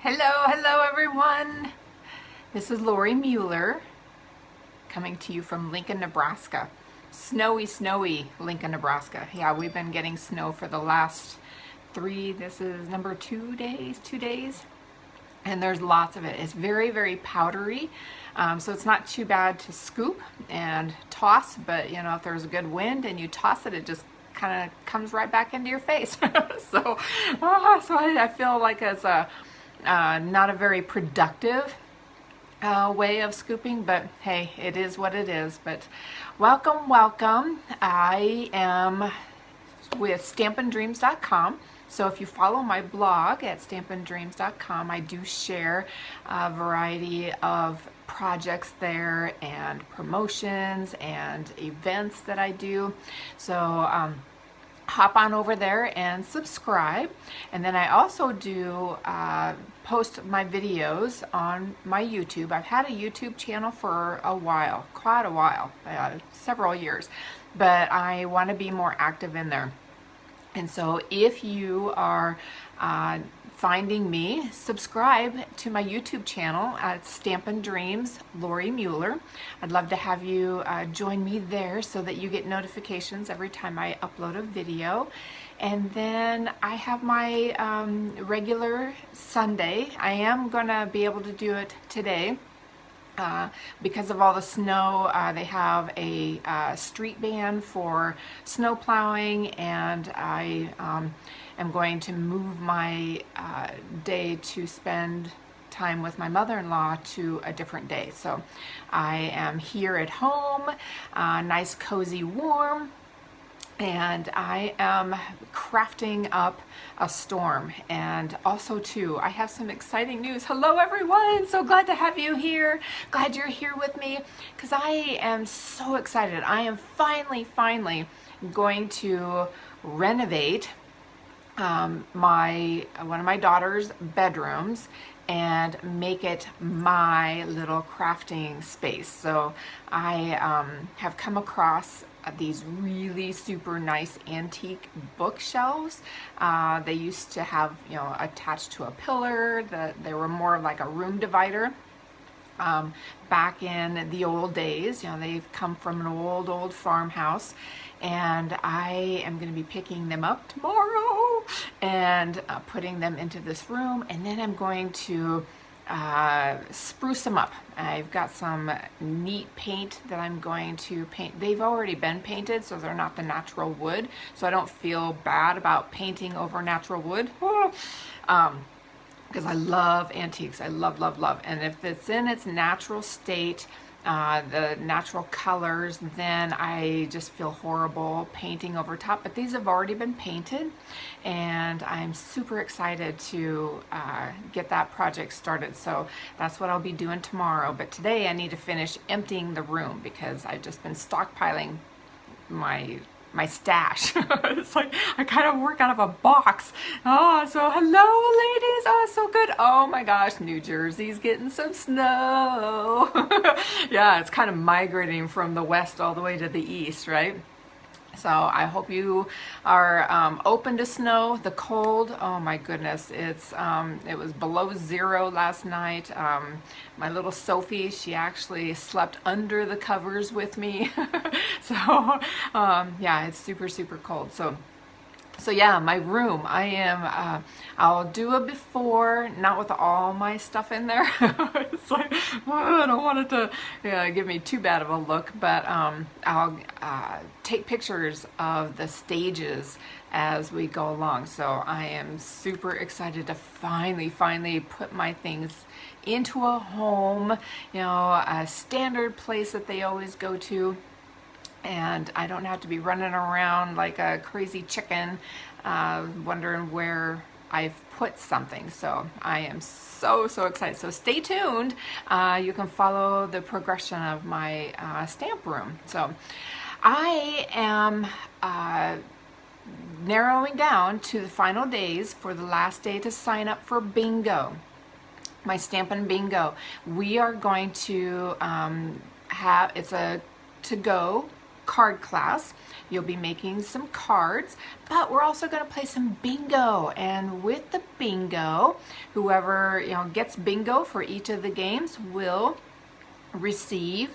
Hello everyone. This is Lori Mueller coming to you from Lincoln, Nebraska. Snowy Lincoln, Nebraska. Yeah, we've been getting snow for the last this is number 2 days. And there's lots of it. It's very powdery, so it's not too bad to scoop and toss, but you know, if there's a good wind and you toss it, it just kind of comes right back into your face. so I feel like it's a not a very productive way of scooping, but hey, it is what it is. But welcome. I am with stampindreams.com. So if you follow my blog at stampindreams.com, I do share a variety of projects there and promotions and events that I do. So hop on over there and subscribe. And then I also do post my videos on my YouTube. I've had a YouTube channel for a while, quite a while, several years, but I want to be more active in there. And so if you are finding me, subscribe to my YouTube channel at Stampin' Dreams, Lori Mueller. I'd love to have you join me there so that you get notifications every time I upload a video. And then I have my regular Sunday. I am going to be able to do it today. Because of all the snow, they have a street ban for snow plowing, and I am going to move my day to spend time with my mother-in-law to a different day. So I am here at home, nice, cozy, warm, and I am crafting up a storm. And also too, I have some exciting news. Hello everyone, so glad to have you here. Glad you're here with me, because I am so excited. I am finally going to renovate one of my daughter's bedrooms and make it my little crafting space. So I have come across these really super nice antique bookshelves. They used to have, you know, attached to a pillar. They were more like a room divider. Back in the old days, you know, they've come from an old farmhouse, and I am going to be picking them up tomorrow and putting them into this room, and then I'm going to spruce them up. I've got some neat paint that I'm going to paint. They've already been painted, so they're not the natural wood, so I don't feel bad about painting over natural wood. Because I love antiques. I love. And if it's in its natural state, the natural colors, then I just feel horrible painting over top. But these have already been painted, and I'm super excited to get that project started. So that's what I'll be doing tomorrow. But today I need to finish emptying the room, because I've just been stockpiling my stash. It's like I kind of work out of a box. Oh, so hello ladies. Oh, so good. Oh my gosh, New Jersey's getting some snow. Yeah, it's kind of migrating from the west all the way to the east, right? So I hope you are open to snow. The cold, oh my goodness, it was below 0 last night. My little Sophie, she actually slept under the covers with me. So yeah, it's super cold. So yeah, my room, I'll do a before, not with all my stuff in there. It's like, well, I don't want it to give me too bad of a look, but I'll take pictures of the stages as we go along. So I am super excited to finally put my things into a home, you know, a standard place that they always go to. And I don't have to be running around like a crazy chicken wondering where I've put something. So I am so excited. So stay tuned. You can follow the progression of my stamp room. So I am narrowing down to the final days for the last day to sign up for bingo. My Stampin' Bingo. We are going to have, it's a to-go card class. You'll be making some cards, but we're also going to play some bingo. And with the bingo, whoever gets bingo for each of the games will receive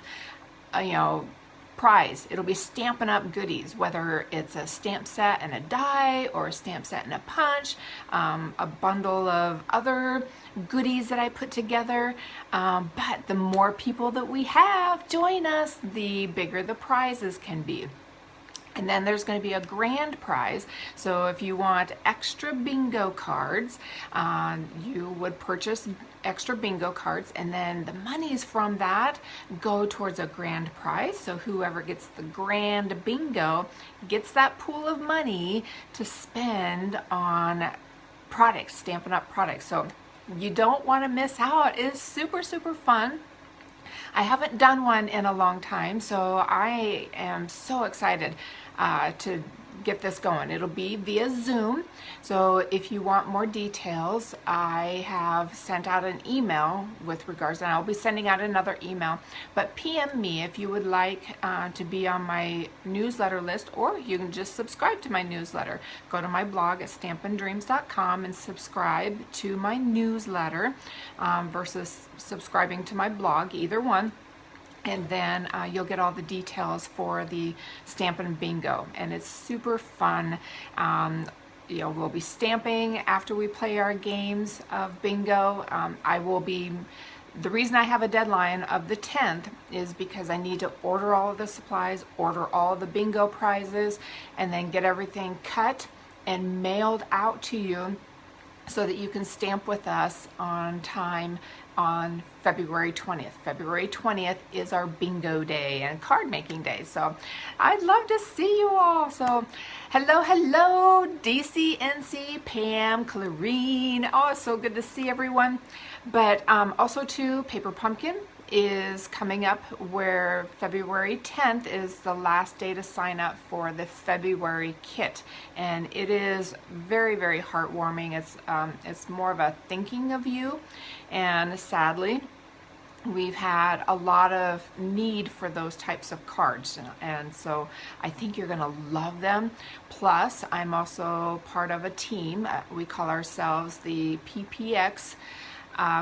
prize. It'll be Stampin' Up goodies, whether it's a stamp set and a die, or a stamp set and a punch, a bundle of other goodies that I put together. But the more people that we have join us, the bigger the prizes can be. And then there's going to be a grand prize. So if you want extra bingo cards, you would purchase extra bingo cards, and then the monies from that go towards a grand prize. So whoever gets the grand bingo gets that pool of money to spend on products, Stampin' Up products. So you don't want to miss out. It's super, super fun. I haven't done one in a long time, so I am so excited to get this going. It'll be via Zoom, so if you want more details, I have sent out an email with regards, and I'll be sending out another email, but PM me if you would like to be on my newsletter list, or you can just subscribe to my newsletter. Go to my blog at stampinDreams.com and subscribe to my newsletter versus subscribing to my blog, either one. And then you'll get all the details for the Stampin' Bingo, and it's super fun. We'll be stamping after we play our games of bingo. The reason I have a deadline of the 10th is because I need to order all of the supplies, order all the bingo prizes, and then get everything cut and mailed out to you so that you can stamp with us on time on February 20th. February 20th is our bingo day and card making day. So I'd love to see you all. So hello, DCNC, Pam, Clarine. Oh, it's so good to see everyone. But also too, Paper Pumpkin is coming up, where February 10th is the last day to sign up for the February kit, and it is very, very heartwarming. It's more of a thinking of you, and sadly we've had a lot of need for those types of cards, and so I think you're gonna love them. Plus, I'm also part of a team. We call ourselves the PPX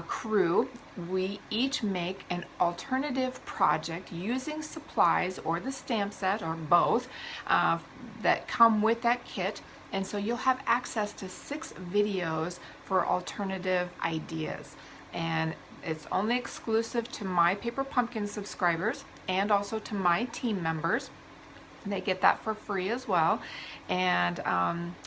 crew. We each make an alternative project using supplies or the stamp set or both that come with that kit, and so you'll have access to 6 videos for alternative ideas, and it's only exclusive to my Paper Pumpkin subscribers and also to my team members. They get that for free as well. And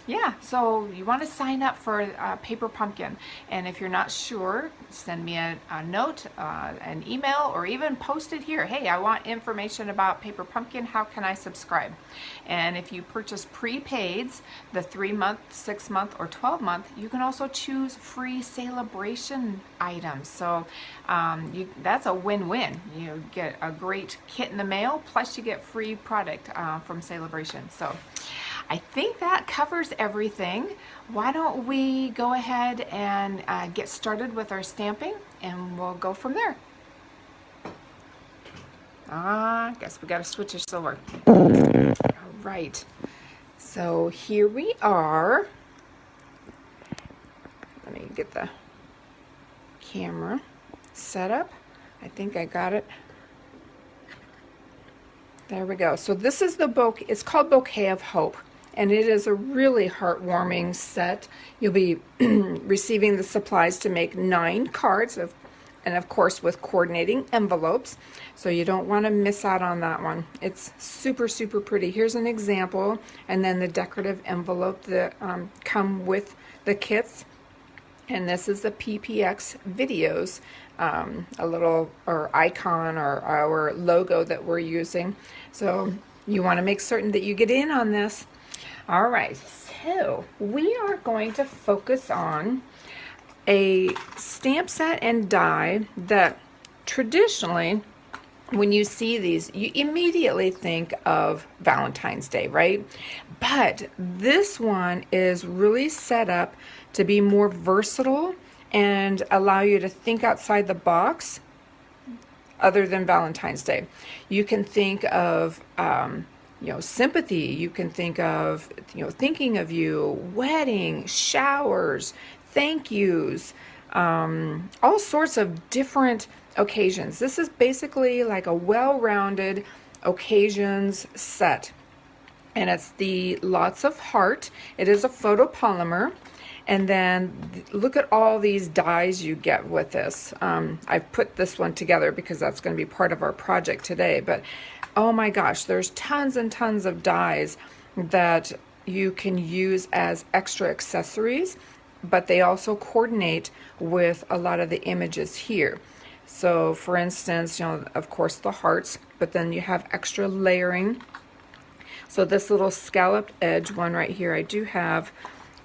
yeah, so you want to sign up for Paper Pumpkin, and if you're not sure, send me a note, an email, or even post it here. Hey, I want information about Paper Pumpkin. How can I subscribe? And if you purchase prepaids, the 3-month, 6-month, or 12-month, you can also choose free Sale-A-Bration items. So that's a win-win. You get a great kit in the mail, plus you get free product from Sale-A-Bration. So I think that covers everything. Why don't we go ahead and get started with our stamping, and we'll go from there. I guess we got to switch our silver. All right, so here we are. Let me get the camera set up. I think I got it. There we go. So this is the bouquet. It's called Bouquet of Hope, and it is a really heartwarming set. You'll be receiving the supplies to make 9 cards, and of course with coordinating envelopes. So you don't want to miss out on that one. It's super, super pretty. Here's an example, and then the decorative envelope that come with the kits. And this is the PPX videos, a little icon or our logo that we're using. So you want to make certain that you get in on this. All right, so we are going to focus on a stamp set and die that traditionally, when you see these, you immediately think of Valentine's Day, right? But this one is really set up to be more versatile and allow you to think outside the box other than Valentine's Day. You can think of sympathy. You can think of, thinking of you, wedding, showers, thank yous, all sorts of different occasions. This is basically like a well-rounded occasions set. And it's the lots of heart. It is a photopolymer. And then look at all these dies you get with this. I've put this one together because that's going to be part of our project today. But oh my gosh, there's tons and tons of dies that you can use as extra accessories, but they also coordinate with a lot of the images here. So for instance, of course the hearts, but then you have extra layering. So this little scalloped edge one right here, I do have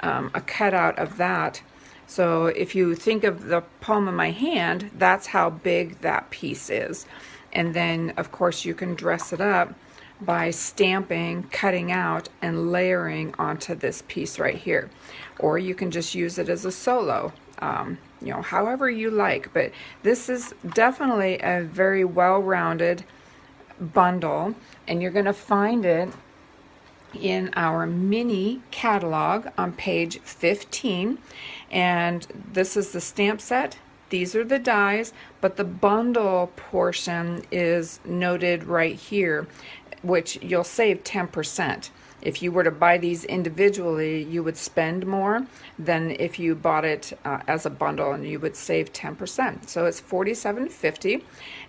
a cutout of that. So if you think of the palm of my hand, that's how big that piece is. And then of course you can dress it up by stamping, cutting out, and layering onto this piece right here. Or you can just use it as a solo, however you like. But this is definitely a very well-rounded bundle, and you're going to find it in our mini catalog on page 15. And this is the stamp set. These are the dies, but the bundle portion is noted right here, which you'll save 10%. If you were to buy these individually, you would spend more than if you bought it as a bundle, and you would save 10%. So it's $47.50.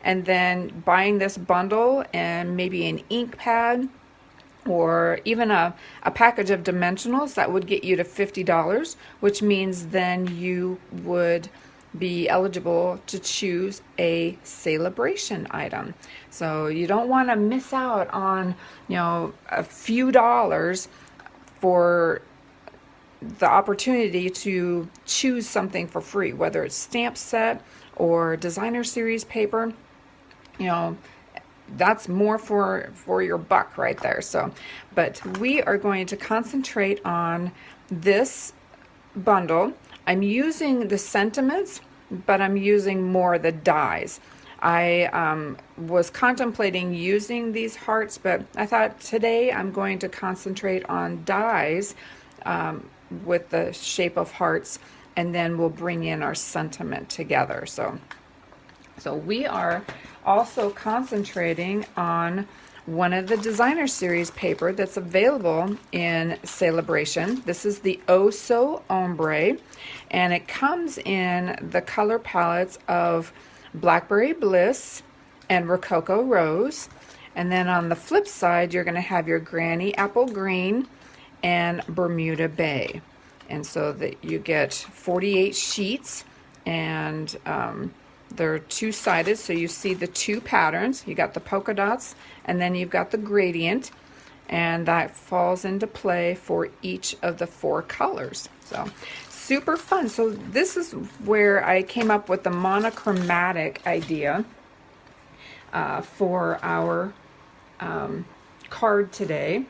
And then buying this bundle and maybe an ink pad or even a package of dimensionals, that would get you to $50, which means then you would be eligible to choose a Sale-A-Bration item. So you don't want to miss out on, a few dollars for the opportunity to choose something for free, whether it's stamp set or designer series paper. That's more for your buck right there. So, but we are going to concentrate on this bundle. I'm using the sentiments, but I'm using more the dies. I was contemplating using these hearts, but I thought today I'm going to concentrate on dies with the shape of hearts, and then we'll bring in our sentiment together. So we are also concentrating on one of the designer series paper that's available in Sale-A-Bration. This is the Oh So Ombre, and it comes in the color palettes of Blackberry Bliss and Rococo Rose. And then on the flip side, you're going to have your Granny Apple Green and Bermuda Bay. And so that you get 48 sheets, and they're two-sided, so you see the two patterns. You got the polka dots, and then you've got the gradient, and that falls into play for each of the 4 colors. So super fun. So this is where I came up with the monochromatic idea for our card today,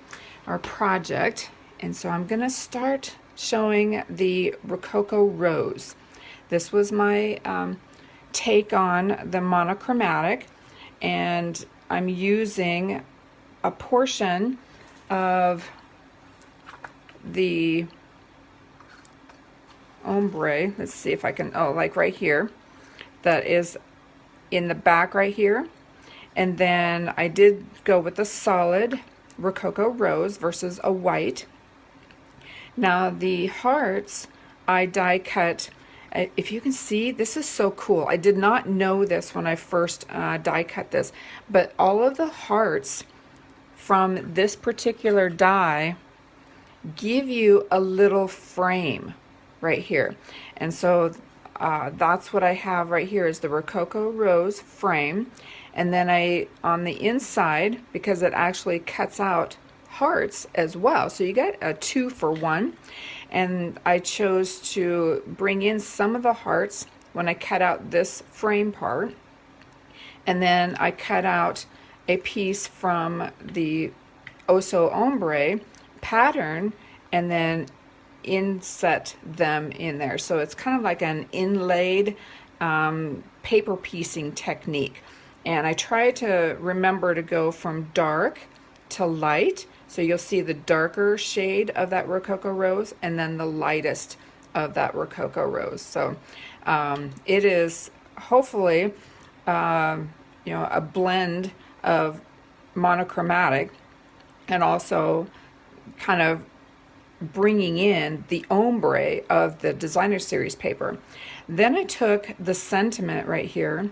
our project. And so I'm going to start showing the Rococo Rose. This was my take on the monochromatic, and I'm using a portion of the ombre. Let's see if I can, like right here, that is in the back right here. And then I did go with a solid Rococo Rose versus a white. Now the hearts I die cut. If you can see, this is so cool. I did not know this when I first die cut this, but all of the hearts from this particular die give you a little frame right here. And so that's what I have right here, is the Rococo Rose frame. And then on the inside, because it actually cuts out hearts as well, so you get a 2 for 1. And I chose to bring in some of the hearts when I cut out this frame part, and then I cut out a piece from the Oso Ombre pattern and then inset them in there. So it's kind of like an inlaid paper piecing technique. And I try to remember to go from dark to light. So you'll see the darker shade of that Rococo rose and then the lightest of that Rococo rose. So it is hopefully you know, a blend of monochromatic and also kind of bringing in the ombre of the designer series paper. Then I took the sentiment right here,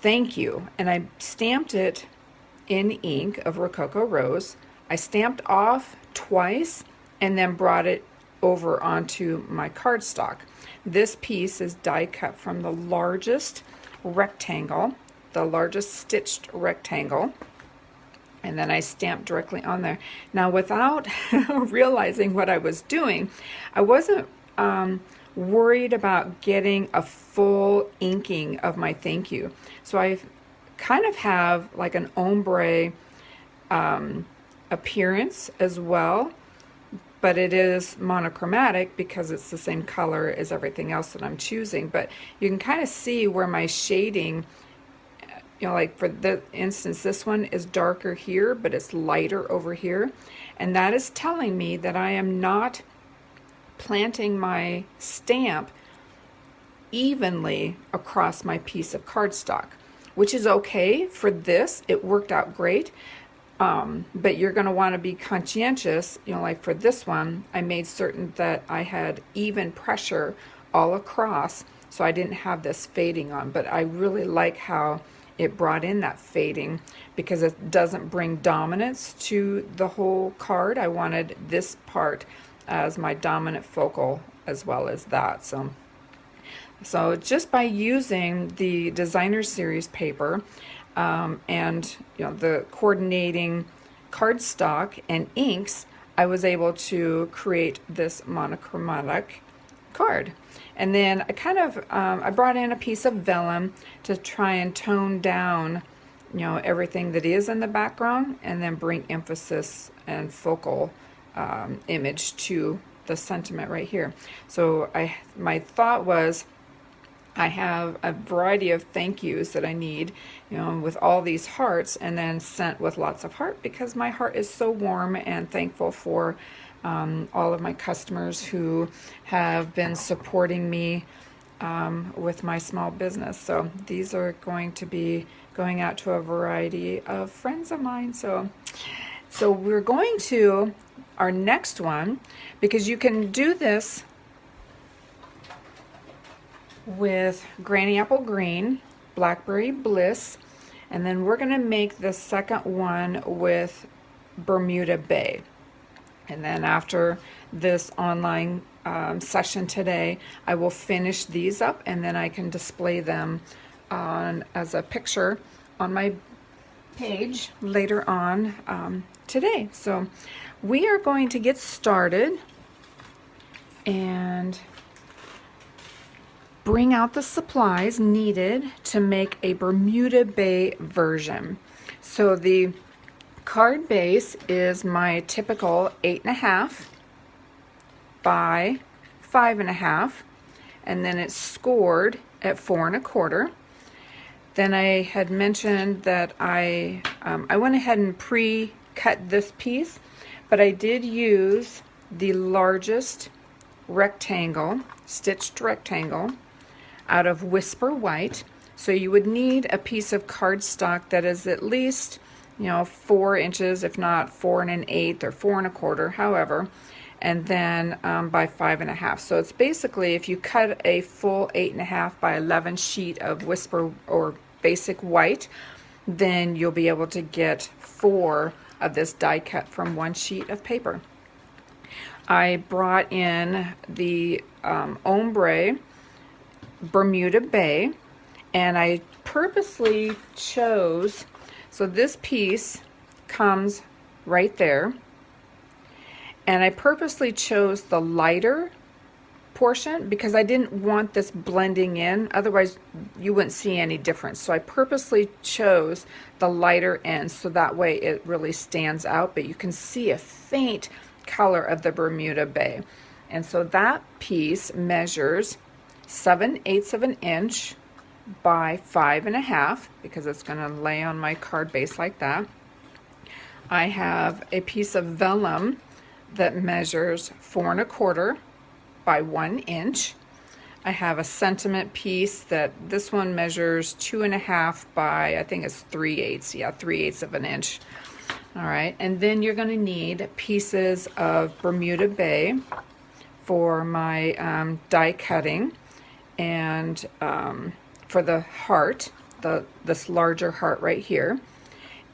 thank you, and I stamped it in ink of Rococo Rose. I stamped off twice and then brought it over onto my cardstock. This piece is die cut from the largest rectangle, the largest stitched rectangle, and then I stamped directly on there. Now, without realizing what I was doing, I wasn't worried about getting a full inking of my thank you. So I kind of have like an ombre appearance as well, but it is monochromatic because it's the same color as everything else that I'm choosing. But you can kind of see where my shading, you know, like for the instance, this one is darker here, but it's lighter over here. And that is telling me that I am not planting my stamp evenly across my piece of cardstock, which is okay for this. It worked out great. But you're going to want to be conscientious, you know, like for this one, I made certain that I had even pressure all across, so I didn't have this fading on. But I really like how it brought in that fading because it doesn't bring dominance to the whole card. I wanted this part as my dominant focal as well as that. So just by using the designer series paper and you know, the coordinating cardstock and inks, I was able to create this monochromatic card. And then I kind of I brought in a piece of vellum to try and tone down, you know, everything that is in the background, and then bring emphasis and focal image to the sentiment right here. So my thought was, I have a variety of thank yous that I need, you know, with all these hearts, and then sent with lots of heart because my heart is so warm and thankful for all of my customers who have been supporting me with my small business. So these are going to be going out to a variety of friends of mine. So we're going to our next one, because you can do this with Granny Apple Green, Blackberry Bliss, and then we're going to make the second one with Bermuda Bay. And then after this online session today, I will finish these up, and then I can display them on as a picture on my page later on today. So we are going to get started and bring out the supplies needed to make a Bermuda Bay version. So the card base is my typical 8.5 by 5.5, and then it's scored at 4 1/4. Then I had mentioned that I went ahead and pre-cut this piece, but I did use the largest rectangle, stitched rectangle, out of Whisper White. So you would need a piece of cardstock that is at least, you know, 4 inches, if not 4 1/8 or 4 1/4, however, and then by 5.5. So it's basically, if you cut a full 8.5 by 11 sheet of Whisper or basic white, then you'll be able to get 4 of this die cut from 1 sheet of paper. I brought in the Ombre Bermuda Bay, and I purposely chose, so this piece comes right there, and I purposely chose the lighter portion because I didn't want this blending in, otherwise you wouldn't see any difference. So I purposely chose the lighter end so that way it really stands out, but you can see a faint color of the Bermuda Bay. And so that piece measures 7/8 of an inch by 5.5 because it's going to lay on my card base like that. I have a piece of vellum that measures 4.25 by 1 inch. I have a sentiment piece that this one measures 2.5 by, I think it's 3/8. Yeah, 3/8 of an inch. All right, and then you're going to need pieces of Bermuda Bay for my die cutting, and for the heart, this larger heart right here.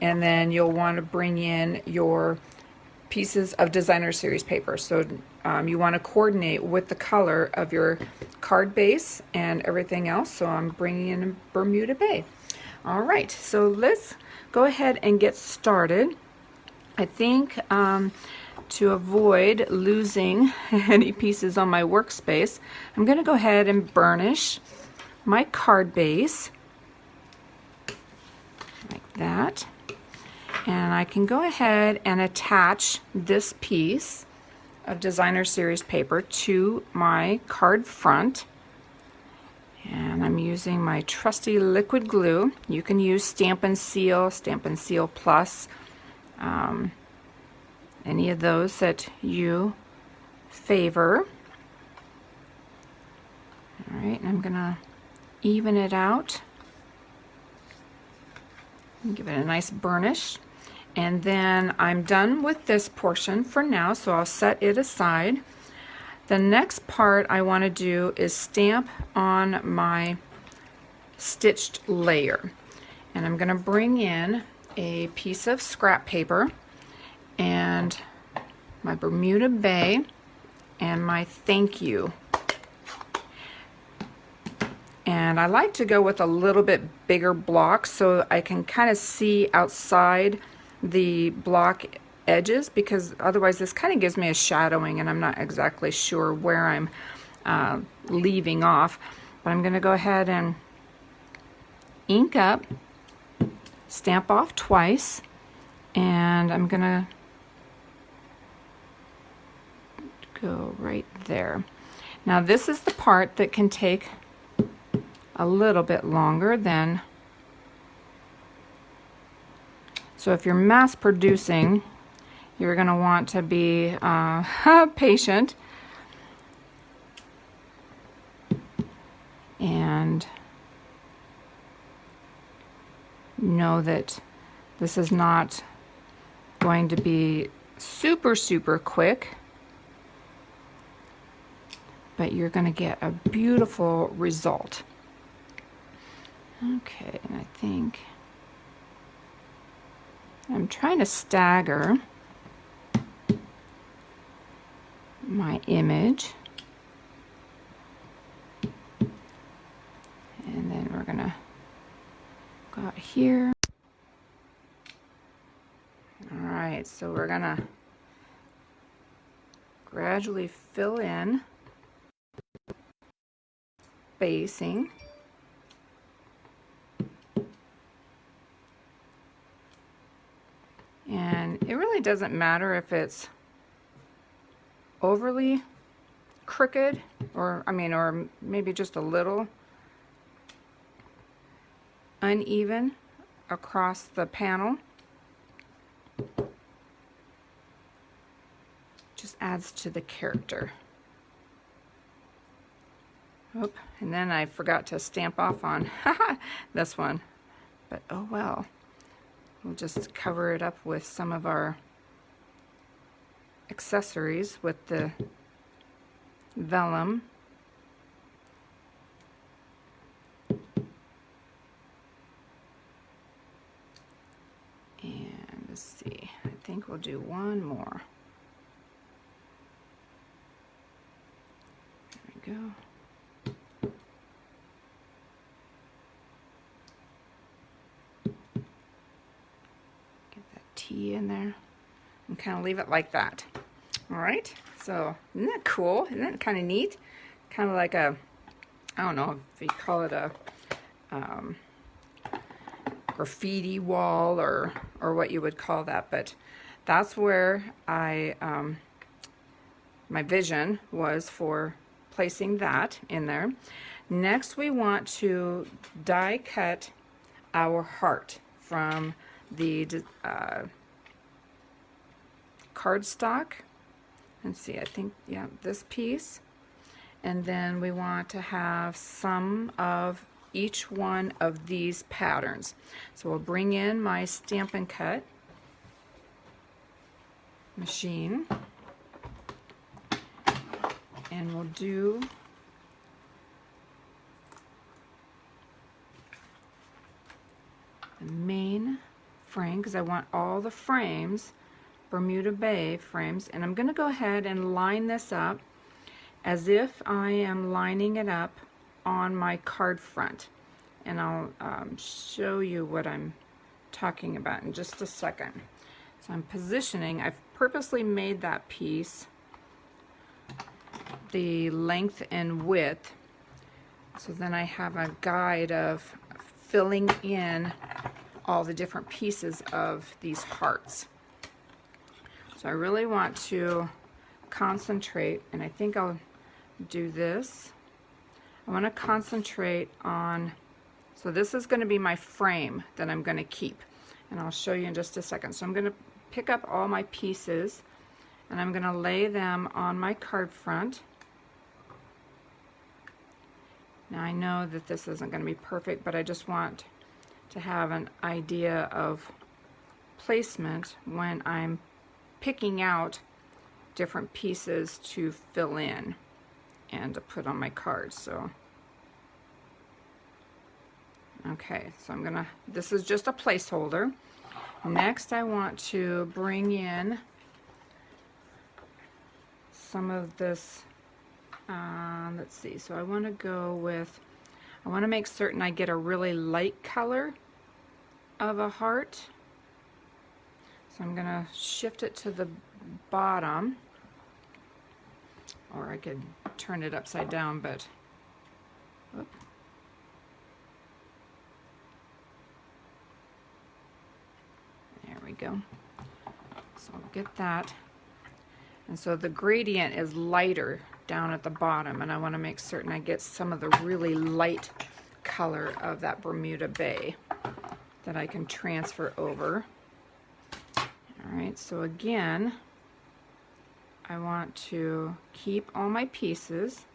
And then you'll want to bring in your pieces of designer series paper. So you want to coordinate with the color of your card base and everything else. So I'm bringing in Bermuda Bay. All right, so let's go ahead and get started. I think to avoid losing any pieces on my workspace, I'm going to go ahead and burnish my card base like that. And I can go ahead and attach this piece of designer series paper to my card front. And I'm using my trusty liquid glue. You can use Stampin' Seal Plus, any of those that you favor. All right, and I'm gonna even it out and give it a nice burnish. And then I'm done with this portion for now, so I'll set it aside. The next part I want to do is stamp on my stitched layer. And I'm going to bring in a piece of scrap paper and my Bermuda Bay and my thank you. And I like to go with a little bit bigger block so I can kind of see outside the block edges, because otherwise this kind of gives me a shadowing and I'm not exactly sure where I'm leaving off. But I'm going to go ahead and ink up, stamp off twice, and I'm going to go right there. Now this is the part that can take a little bit longer than, so if you're mass producing, you're going to want to be patient and know that this is not going to be super quick, but you're going to get a beautiful result. Okay, and I think I'm trying to stagger my image, and then we're gonna go out here. All right, so we're gonna gradually fill in spacing. And it really doesn't matter if it's overly crooked or maybe just a little uneven across the panel. Just adds to the character. Oop, and then I forgot to stamp off on this one, but oh well. We'll just cover it up with some of our accessories with the vellum. And let's see, I think we'll do one more. There we go. In there and kind of leave it like that. All right, so isn't that cool? Isn't that kind of neat? Kind of like a, I don't know if you call it a graffiti wall or what you would call that, but that's where I my vision was for placing that in there. Next we want to die cut our heart from the cardstock. Let's see, I think, yeah, this piece. And then we want to have some of each one of these patterns. So we'll bring in my Stampin' Cut machine, and we'll do the main frame, because I want all the frames, Bermuda Bay frames, and I'm going to go ahead and line this up as if I am lining it up on my card front, and I'll show you what I'm talking about in just a second. So I'm positioning, I've purposely made that piece the length and width, so then I have a guide of filling in all the different pieces of these hearts. So I really want to concentrate, and I think I'll do this. I want to concentrate on, so this is going to be my frame that I'm going to keep, and I'll show you in just a second. So I'm going to pick up all my pieces and I'm going to lay them on my card front. Now I know that this isn't going to be perfect, but I just want to have an idea of placement when I'm picking out different pieces to fill in and to put on my cards. So okay, so I'm gonna, this is just a placeholder. Next I want to bring in some of this, let's see, so I want to go with, I want to make certain I get a really light color of a heart. So I'm going to shift it to the bottom, or I could turn it upside down, but whoop. There we go. So I'll get that. And so the gradient is lighter down at the bottom, and I want to make certain I get some of the really light color of that Bermuda Bay that I can transfer over. Alright, so again, I want to keep all my pieces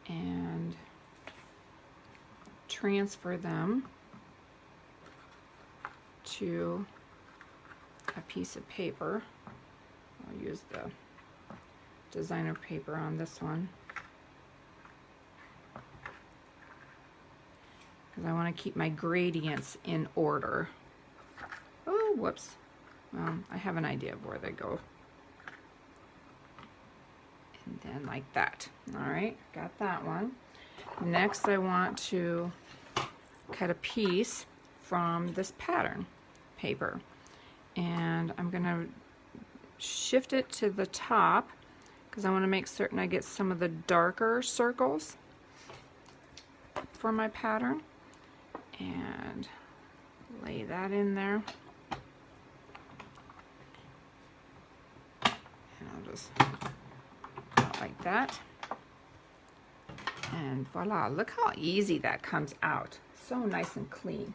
and transfer them to a piece of paper. I'll use the designer paper on this one because I want to keep my gradients in order. Oh, whoops. Well, I have an idea of where they go. And then like that. All right, got that one. Next, I want to cut a piece from this pattern paper, and I'm going to shift it to the top because I want to make certain I get some of the darker circles for my pattern, and lay that in there. And I'll just go like that, and voila, look how easy that comes out. So nice and clean.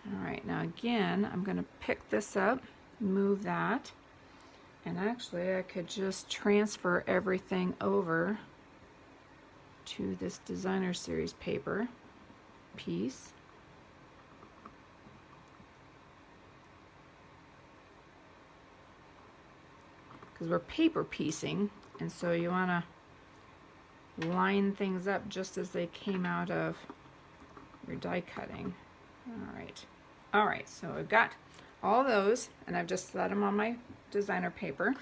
All right, now again, I'm going to pick this up, move that, and actually I could just transfer everything over to this designer series paper piece. Because we're paper piecing, and so you want to line things up just as they came out of your die cutting. All right, so I've got all those, and I've just set them on my designer paper.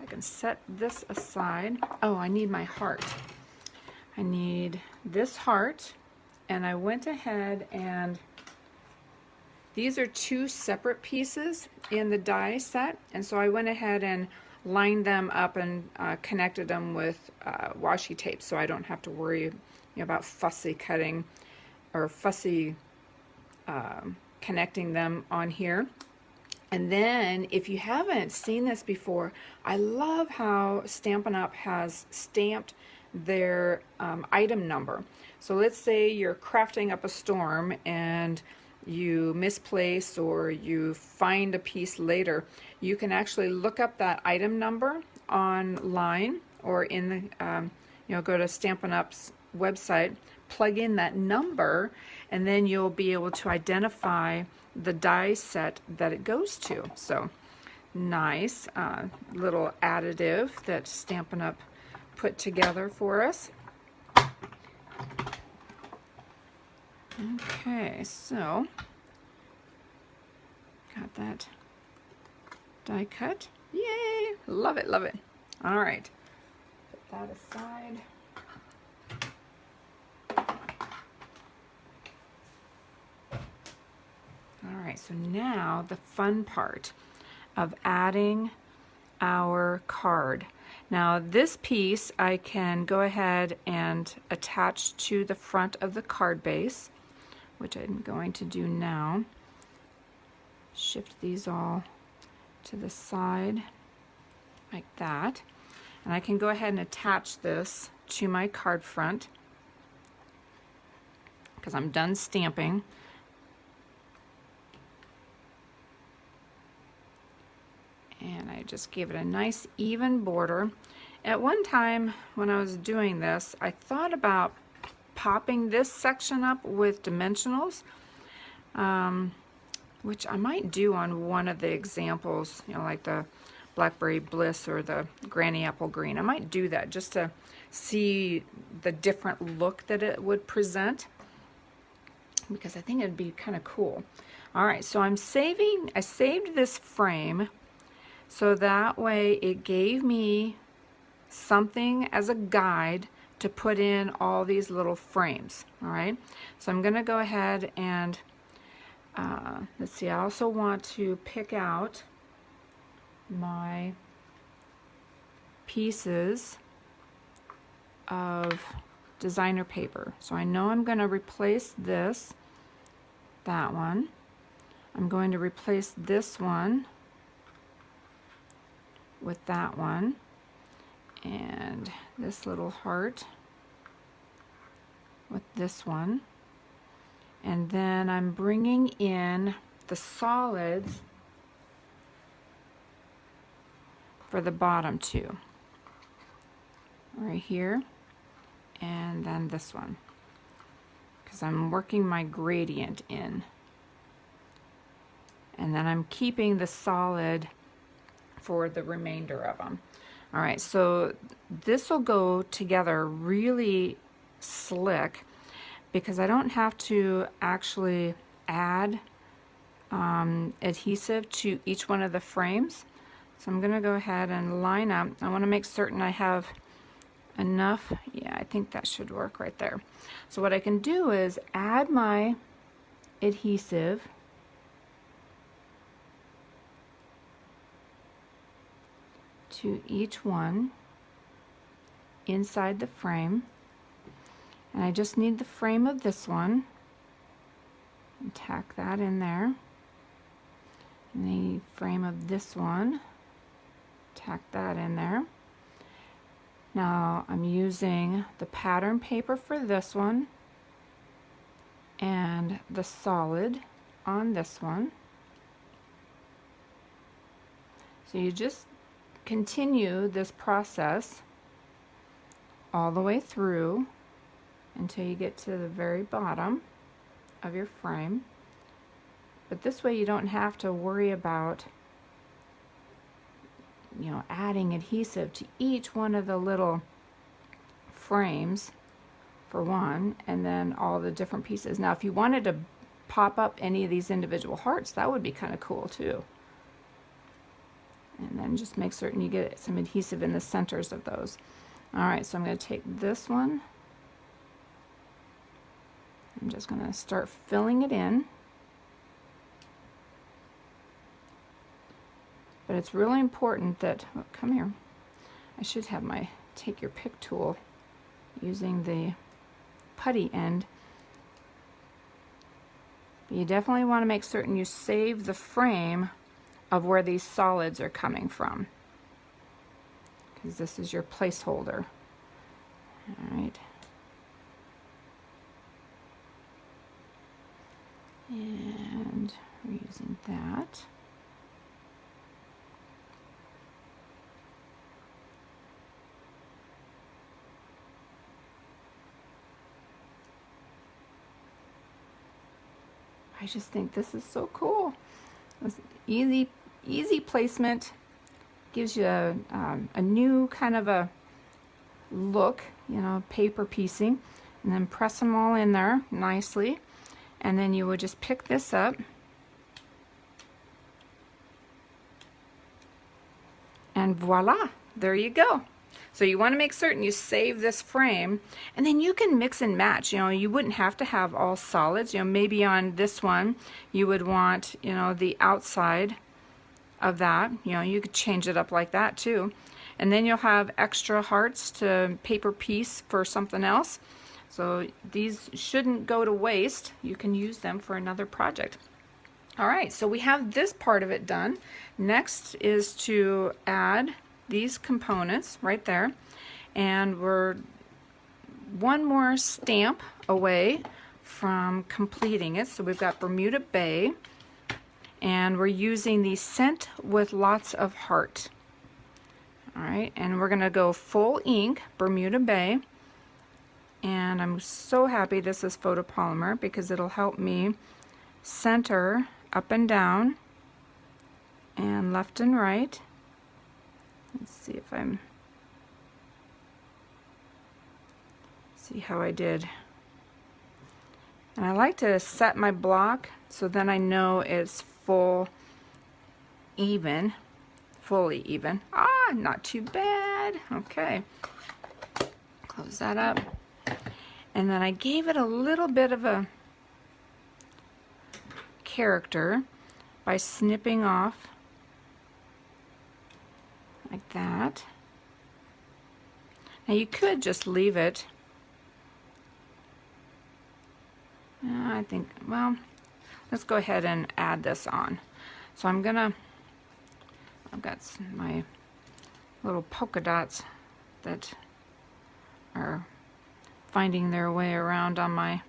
I can set this aside. Oh, I need my heart. I need this heart, and I went ahead and these are two separate pieces in the die set, and so I went ahead and lined them up and connected them with washi tape, so I don't have to worry about fussy cutting or fussy connecting them on here. And then if you haven't seen this before, I love how Stampin' Up has stamped their item number. So let's say you're crafting up a storm and you misplace or you find a piece later. You can actually look up that item number online or in the, go to Stampin' Up's website, plug in that number, and then you'll be able to identify the die set that it goes to. So nice little additive that Stampin' Up put together for us. Okay, so got that die cut. Yay! Love it, love it. All right, put that aside. All right, so now the fun part of adding our card. Now this piece I can go ahead and attach to the front of the card base, which I'm going to do now. Shift these all to the side like that. And I can go ahead and attach this to my card front because I'm done stamping. And I just gave it a nice even border. At one time when I was doing this, I thought about popping this section up with dimensionals, which I might do on one of the examples, like the Blackberry Bliss or the Granny Apple Green. I might do that just to see the different look that it would present, because I think it'd be kind of cool. All right, so I saved this frame so that way it gave me something as a guide to put in all these little frames. All right, so I'm gonna go ahead and let's see, I also want to pick out my pieces of designer paper. So I know I'm going to replace that one. I'm going to replace this one with that one, and this little heart with this one. And then I'm bringing in the solids for the bottom two, right here, and then this one, because I'm working my gradient in. And then I'm keeping the solid for the remainder of them. All right, so this will go together really slick because I don't have to actually add adhesive to each one of the frames. So I'm going to go ahead and line up. I want to make certain I have enough. Yeah, I think that should work right there. So what I can do is add my adhesive to each one inside the frame. And I just need the frame of this one. And tack that in there. And the frame of this one. Tack that in there. Now I'm using the pattern paper for this one and the solid on this one. So you just continue this process all the way through until you get to the very bottom of your frame. But this way you don't have to worry about adding adhesive to each one of the little frames for one, and then all the different pieces. Now if you wanted to pop up any of these individual hearts, that would be kind of cool too. And then just make certain you get some adhesive in the centers of those. All right, so I'm going to take this one. I'm just going to start filling it in. But it's really important that, oh, come here, I should have my take your pick tool using the putty end. But you definitely want to make certain you save the frame of where these solids are coming from, because this is your placeholder. All right. And we're using that. I just think this is so cool. It's easy placement. Gives you a new kind of a look, you know, paper piecing. And then press them all in there nicely. And then you would just pick this up. And voila, there you go. So you want to make certain you save this frame, and then you can mix and match. You know, you wouldn't have to have all solids. You know, maybe on this one you would want, you know, the outside of that. You know, you could change it up like that too. And then you'll have extra hearts to paper piece for something else. So these shouldn't go to waste. You can use them for another project. All right, so we have this part of it done. Next is to add these components right there, and we're one more stamp away from completing it. So we've got Bermuda Bay, and we're using the Scent with Lots of Heart. All right, and we're gonna go full ink Bermuda Bay, and I'm so happy this is photopolymer because it'll help me center up and down and left and right. Let's see if see how I did. And I like to set my block so then I know it's fully even. Ah, not too bad. Okay. Close that up. And then I gave it a little bit of a character by snipping off like that. Now you could just leave it. I think, well, let's go ahead and add this on. So I've got my little polka dots that are finding their way around on my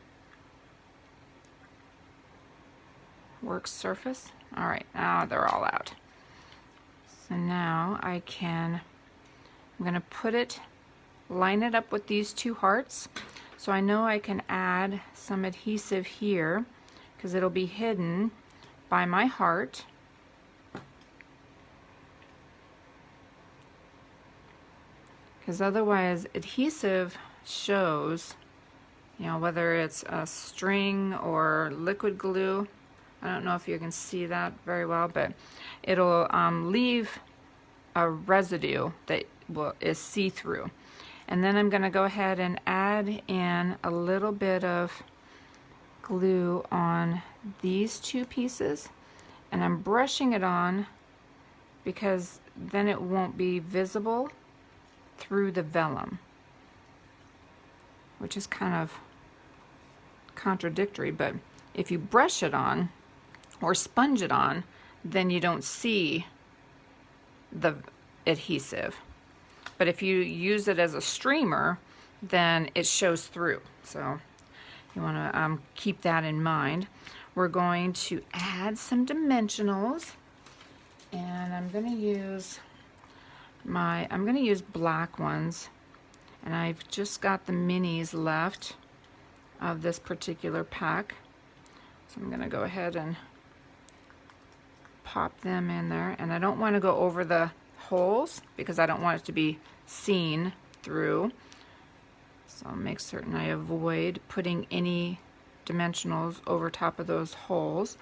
work surface. All right, now they're all out. So now I'm gonna put it, line it up with these two hearts. So I know I can add some adhesive here because it'll be hidden by my heart. Because otherwise adhesive shows, you know, whether it's a string or liquid glue. I don't know if you can see that very well, but it'll leave a residue that is see-through. And then I'm going to go ahead and add in a little bit of glue on these two pieces, and I'm brushing it on because then it won't be visible through the vellum, which is kind of contradictory, but if you brush it on or sponge it on, then you don't see the adhesive. But if you use it as a streamer, then it shows through. So you want to keep that in mind. We're going to add some dimensionals, and I'm going to use black ones, and I've just got the minis left of this particular pack. So I'm going to go ahead and pop them in there, and I don't want to go over the holes because I don't want it to be seen through. So I'll make certain I avoid putting any dimensionals over top of those holes.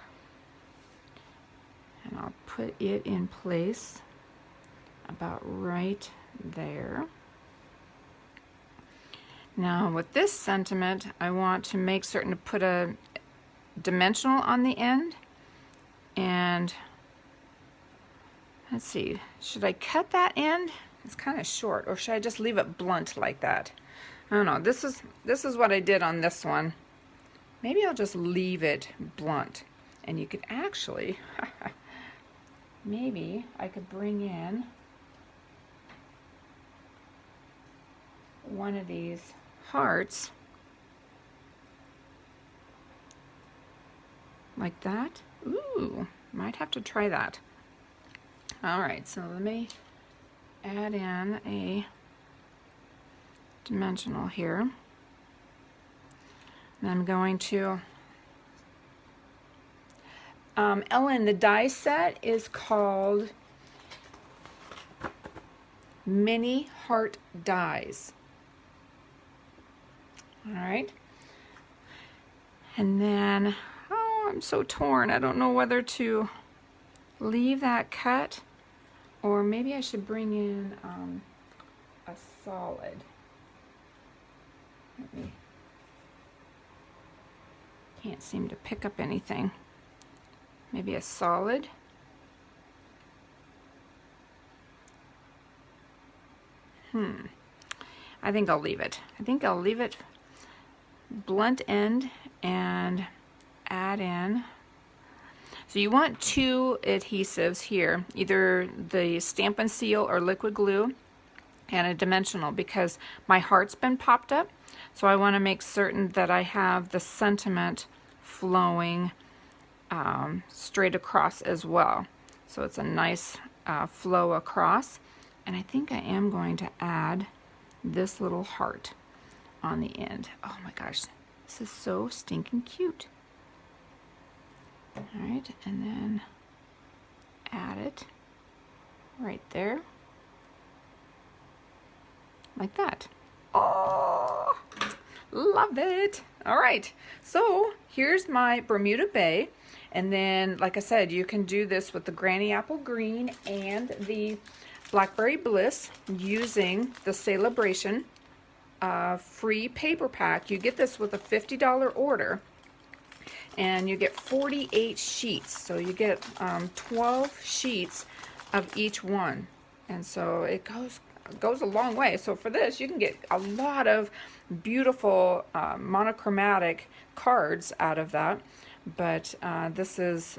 And I'll put it in place about right there. Now with this sentiment, I want to make certain to put a dimensional on the end, and let's see, should I cut that end? It's kind of short, or should I just leave it blunt like that? I don't know. This is what I did on this one. Maybe I'll just leave it blunt, and you could actually maybe I could bring in one of these hearts like that. Ooh, might have to try that. All right, so let me add in a dimensional here. And I'm going to, Ellen, the die set is called Mini Heart Dies. All right. And then, oh, I'm so torn. I don't know whether to leave that cut or maybe I should bring in a solid. Let me, can't seem to pick up anything. Maybe a solid. I think I'll leave it. I think I'll leave it blunt end and add in. So you want two adhesives here, either the Stampin' Seal or liquid glue and a dimensional, because my heart's been popped up. So I want to make certain that I have the sentiment flowing straight across as well. So it's a nice flow across. And I think I am going to add this little heart on the end. Oh my gosh, this is so stinking cute. All right, and then add it right there, like that. Oh, love it. All right, so here's my Bermuda Bay. And then, like I said, you can do this with the Granny Apple Green and the Blackberry Bliss using the Sale-A-Bration free paper pack. You get this with a $50 order. And you get 48 sheets, so you get 12 sheets of each one, and so it goes a long way. So for this, you can get a lot of beautiful monochromatic cards out of that. But this is,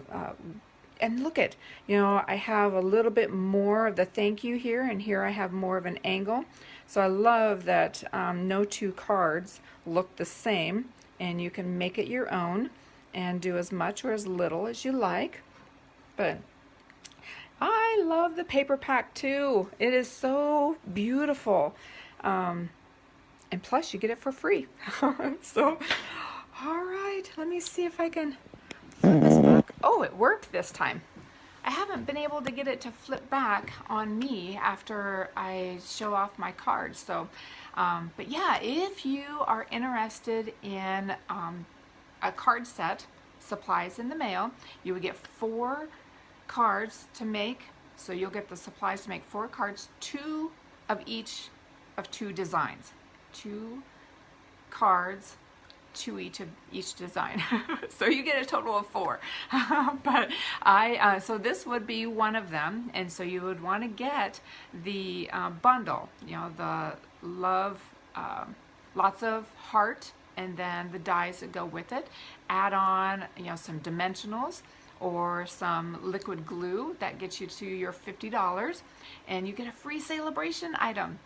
and look at, you know, I have a little bit more of the thank you here, and here I have more of an angle. So I love that no two cards look the same, and you can make it your own and do as much or as little as you like. But I love the paper pack too. It is so beautiful. And plus you get it for free. So, all right, let me see if I can flip this back. Oh, it worked this time. I haven't been able to get it to flip back on me after I show off my cards. So, but yeah, if you are interested in a card set, supplies in the mail, you would get 4 cards to make. So you'll get the supplies to make 4 cards, 2 of each of 2 designs. 2 cards, 2 each design. So you get a total of 4. But so this would be one of them, and so you would want to get the bundle, you know, the love, lots of heart, and then the dies that go with it. Add on, you know, some dimensionals or some liquid glue that gets you to your $50, and you get a free Sale-A-Bration item.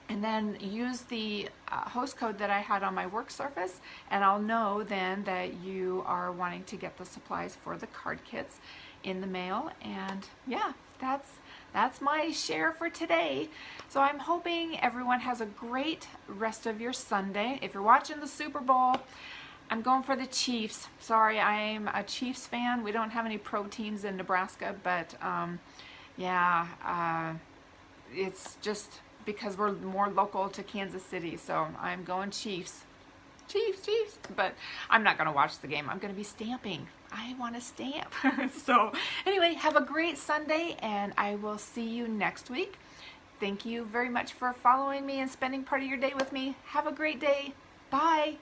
And then use the host code that I had on my work surface, and I'll know then that you are wanting to get the supplies for the card kits in the mail. And yeah, that's my share for today. So I'm hoping everyone has a great rest of your Sunday. If you're watching the Super Bowl, I'm going for the Chiefs. Sorry, I'm a Chiefs fan. We don't have any pro teams in Nebraska, but yeah, it's just because we're more local to Kansas City, so I'm going Chiefs. Chiefs. But I'm not going to watch the game. I'm going to be stamping. I want to stamp. So anyway, have a great Sunday, and I will see you next week. Thank you very much for following me and spending part of your day with me. Have a great day. Bye.